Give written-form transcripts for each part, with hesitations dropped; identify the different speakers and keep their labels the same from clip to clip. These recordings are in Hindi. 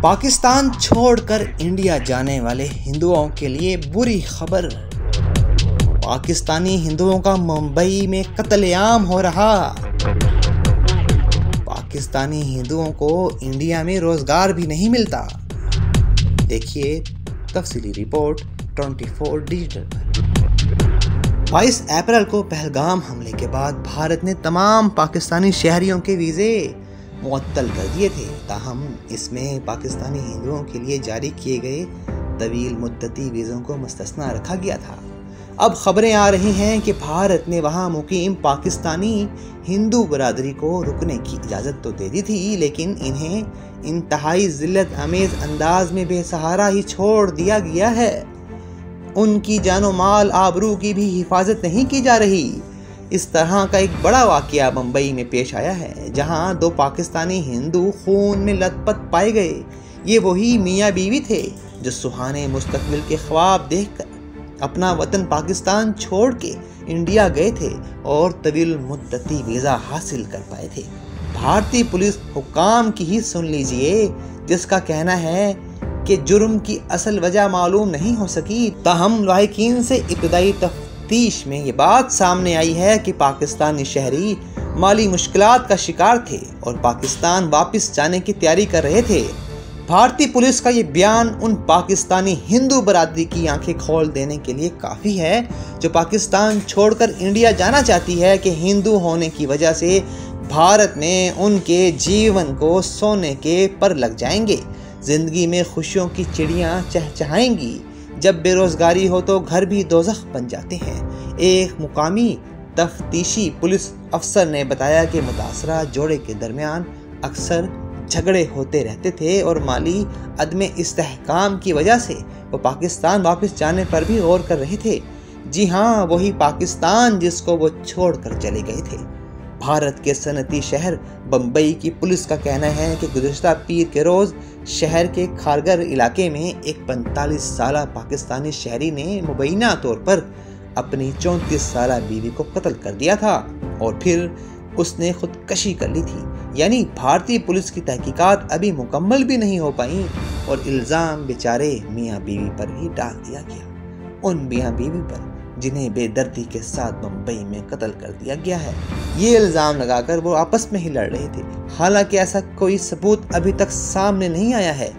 Speaker 1: पाकिस्तान छोड़कर इंडिया जाने वाले हिंदुओं के लिए बुरी खबर। पाकिस्तानी हिंदुओं का मुंबई में कत्लेआम हो रहा। पाकिस्तानी हिंदुओं को इंडिया में रोजगार भी नहीं मिलता। देखिए तफसीली रिपोर्ट 24 डिजिटल पर। 22 अप्रैल को पहलगाम हमले के बाद भारत ने तमाम पाकिस्तानी शहरियों के वीज़े मुअत्तल कर दिए थे। ताहम इसमें पाकिस्तानी हिंदुओं के लिए जारी किए गए तवील मुद्दती वीज़ों को मुस्तस्ना रखा गया था। अब खबरें आ रही हैं कि भारत ने वहां मुकीम पाकिस्तानी हिंदू बरादरी को रुकने की इजाज़त तो दे दी थी, लेकिन इन्हें इंतहाई जिल्लत अमेज़ अंदाज में बेसहारा ही छोड़ दिया गया है। उनकी जानो माल आबरू की भी हिफाजत नहीं की जा रही। इस तरह का एक बड़ा वाकया मुंबई में पेश आया है, जहां 2 पाकिस्तानी हिंदू खून में लथपथ पाए गए। ये वही मियाँ बीवी थे जो सुहाने मुस्तकबिल के ख्वाब देखकर अपना वतन पाकिस्तान छोड़ के इंडिया गए थे और तवील मुद्दती वीज़ा हासिल कर पाए थे। भारतीय पुलिस हुक्काम की ही सुन लीजिए, जिसका कहना है कि जुर्म की असल वजह मालूम नहीं हो सकी। ताहम लाहिकीन से इब्तदाई तफ्तीश में ये बात सामने आई है कि पाकिस्तानी शहरी माली मुश्किलात का शिकार थे और पाकिस्तान वापस जाने की तैयारी कर रहे थे। भारतीय पुलिस का ये बयान उन पाकिस्तानी हिंदू बरादरी की आंखें खोल देने के लिए काफ़ी है जो पाकिस्तान छोड़कर इंडिया जाना चाहती है कि हिंदू होने की वजह से भारत में उनके जीवन को सोने के पर लग जाएंगे। ज़िंदगी में खुशियों की चिड़ियाँ चहचहाएंगी। जब बेरोज़गारी हो तो घर भी दोज़ख बन जाते हैं। एक मुकामी तफ्तीशी पुलिस अफसर ने बताया कि मुतासरा जोड़े के दरमियान अक्सर झगड़े होते रहते थे और माली अदम इस्तेहकाम की वजह से वो पाकिस्तान वापस जाने पर भी गौर कर रहे थे। जी हाँ, वही पाकिस्तान जिसको वो छोड़ कर चले गए थे। भारत के सनती शहर बम्बई की पुलिस का कहना है कि गुज़िश्ता पीर के रोज़ शहर के खारगर इलाके में एक 45 साला पाकिस्तानी शहरी ने मुबैना तौर पर अपनी 34 साला बीवी को कत्ल कर दिया था और फिर उसने खुदकशी कर ली थी। यानी भारतीय पुलिस की तहकीकात अभी मुकम्मल भी नहीं हो पाई और इल्ज़ाम बेचारे मियाँ बीवी पर ही डाल दिया गया। उन मियाँ बीवी पर जिन्हें बेदर्दी के साथ मुंबई में कत्ल कर दिया गया है। ये इल्ज़ाम लगाकर वो आपस में ही लड़ रहे थे। हालांकि ऐसा कोई सबूत अभी तक सामने नहीं आया है।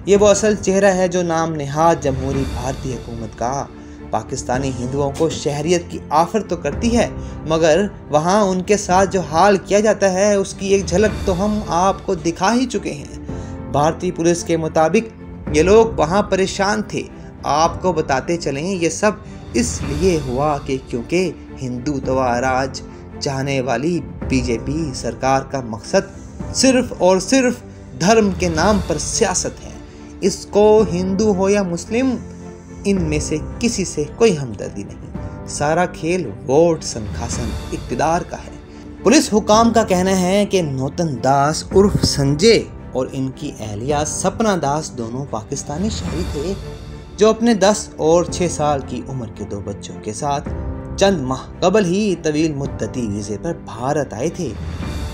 Speaker 1: ये वो असल चेहरा है जो नाम नेहाद जमहूरी भारतीय हुकूमत का पाकिस्तानी हिंदुओं को शहरियत की ऑफर तो करती है, मगर वहाँ उनके साथ जो हाल किया जाता है उसकी एक झलक तो हम आपको दिखा ही चुके हैं। भारतीय पुलिस के मुताबिक ये लोग वहाँ परेशान थे। आपको बताते चलें, ये सब इसलिए हुआ कि क्योंकि हिंदुत्व राज चाहने वाली बीजेपी सरकार का मकसद सिर्फ और सिर्फ धर्म के नाम पर सियासत है। इसको हिंदू हो या मुस्लिम, इनमें से किसी से कोई हमदर्दी नहीं। सारा खेल वोट संखासन इक़्तिदार का है। पुलिस हुकाम का कहना है कि नौतन दास उर्फ संजय और इनकी अहलिया सपना दास दोनों पाकिस्तानी शहरी थे जो अपने 10 और 6 साल की उम्र के 2 बच्चों के साथ चंद माह कबल ही तवील मुद्दती वीज़े पर भारत आए थे।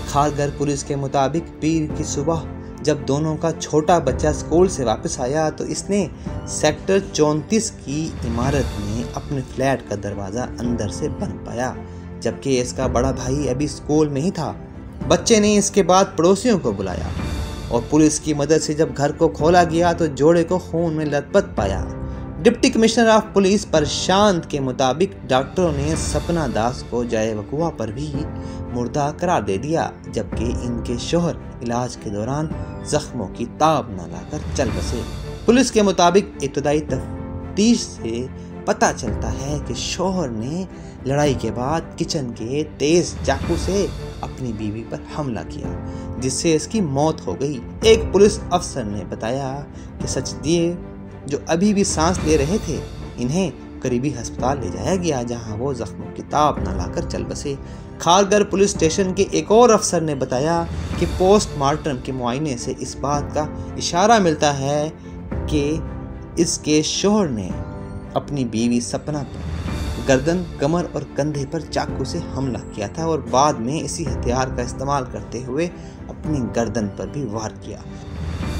Speaker 1: खारगर पुलिस के मुताबिक पीर की सुबह जब दोनों का छोटा बच्चा स्कूल से वापस आया तो इसने सेक्टर 34 की इमारत में अपने फ्लैट का दरवाज़ा अंदर से बंद पाया, जबकि इसका बड़ा भाई अभी स्कूल में ही था। बच्चे ने इसके बाद पड़ोसियों को बुलाया और पुलिस की मदद से जब घर को खोला गया तो जोड़े को खून में लथपथ पाया। डिप्टी कमिश्नर ऑफ पुलिस प्रशांत के मुताबिक डॉक्टरों ने सपना दास को जाए वकुआ पर भी मुर्दा करार दे दिया, जबकि इनके शोहर इलाज के दौरान जख्मों की ताब न लाकर चल बसे। पुलिस के मुताबिक इब्तदाई तफ्तीश से पता चलता है कि शोहर ने लड़ाई के बाद किचन के तेज चाकू से अपनी बीवी पर हमला किया, जिससे इसकी मौत हो गई। एक पुलिस अफसर ने बताया कि सचदिए जो अभी भी सांस ले रहे थे, इन्हें करीबी अस्पताल ले जाया गया, जहां वो जख्मों की ताब न लाकर चल बसे। खारगर पुलिस स्टेशन के एक और अफसर ने बताया कि पोस्टमार्टम के मुआयने से इस बात का इशारा मिलता है कि इसके शोहर ने अपनी बीवी सपना पर गर्दन, कमर और कंधे पर चाकू से हमला किया था और बाद में इसी हथियार का इस्तेमाल करते हुए अपनी गर्दन पर भी वार किया।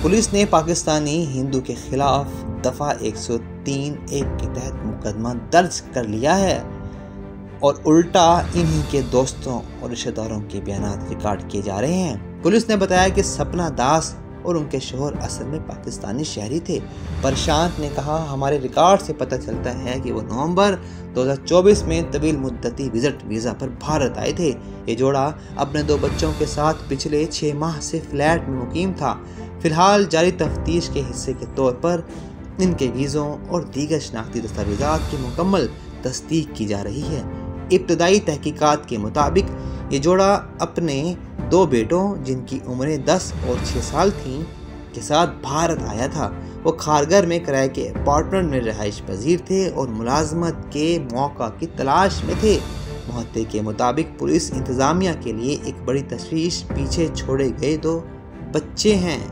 Speaker 1: पुलिस ने पाकिस्तानी हिंदू के खिलाफ दफा 103(1) के तहत मुकदमा दर्ज कर लिया है और उल्टा इन्हीं के दोस्तों और रिश्तेदारों के बयान रिकॉर्ड किए जा रहे हैं। पुलिस ने बताया कि सपना दास और उनके शोहर असल में पाकिस्तानी शहरी थे। प्रशांत ने कहा, हमारे रिकॉर्ड से पता चलता है कि वो नवंबर 2024 में तवील मुद्दती विजिट वीज़ा पर भारत आए थे। ये जोड़ा अपने 2 बच्चों के साथ पिछले 6 माह से फ्लैट में मुकीम था। फिलहाल जारी तफ्तीश के हिस्से के तौर पर इनके वीज़ों और दीगर शनाख्ती दस्तावेज़ात की मुकम्मल तस्दीक की जा रही है। इब्तदाई तहकीकात के मुताबिक ये जोड़ा अपने 2 बेटों, जिनकी उम्रें 10 और 6 साल थीं, के साथ भारत आया था। वो खारगर में किराए के अपार्टमेंट में रहाइश पजीर थे और मुलाजमत के मौका की तलाश में थे। मुहत्ते के मुताबिक पुलिस इंतज़ामिया के लिए एक बड़ी तशवीश पीछे छोड़े गए 2 बच्चे हैं,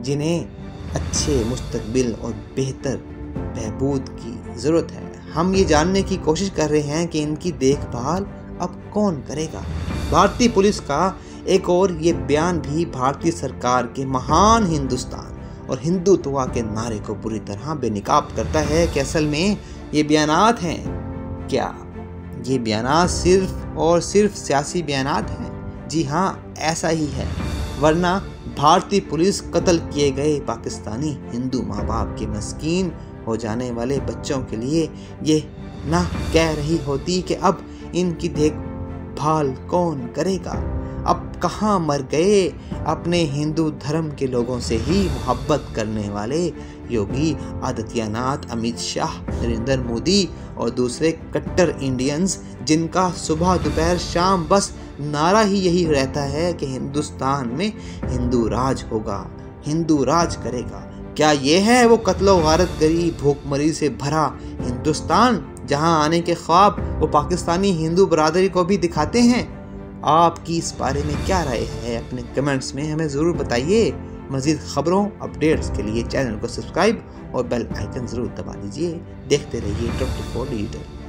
Speaker 1: जिन्हें अच्छे मुस्तकबिल और बेहतर बहबूद की ज़रूरत है। हम ये जानने की कोशिश कर रहे हैं कि इनकी देखभाल अब कौन करेगा। भारतीय पुलिस का एक और ये बयान भी भारतीय सरकार के महान हिंदुस्तान और हिंदुत्व के नारे को बुरी तरह बेनकाब करता है कि असल में ये बयानात हैं क्या? ये बयानात सिर्फ और सिर्फ सियासी बयानात हैं? जी हाँ, ऐसा ही है, वरना भारतीय पुलिस कत्ल किए गए पाकिस्तानी हिंदू माँ बाप के मस्कीन हो जाने वाले बच्चों के लिए ये ना कह रही होती कि अब इनकी देखभाल कौन करेगा। अब कहाँ मर गए अपने हिंदू धर्म के लोगों से ही मोहब्बत करने वाले योगी आदित्यनाथ, अमित शाह, नरेंद्र मोदी और दूसरे कट्टर इंडियंस, जिनका सुबह दोपहर शाम बस नारा ही यही रहता है कि हिंदुस्तान में हिंदू राज होगा, हिंदू राज करेगा। क्या ये है वो कत्लो गारत गरी भूखमरी से भरा हिंदुस्तान जहां आने के ख्वाब वो पाकिस्तानी हिंदू बरादरी को भी दिखाते हैं? आपकी इस बारे में क्या राय है? अपने कमेंट्स में हमें ज़रूर बताइए। मज़ीद ख़बरों अपडेट्स के लिए चैनल को सब्सक्राइब और बेल आइकन ज़रूर दबा लीजिए। देखते रहिए 24 डिजिटल।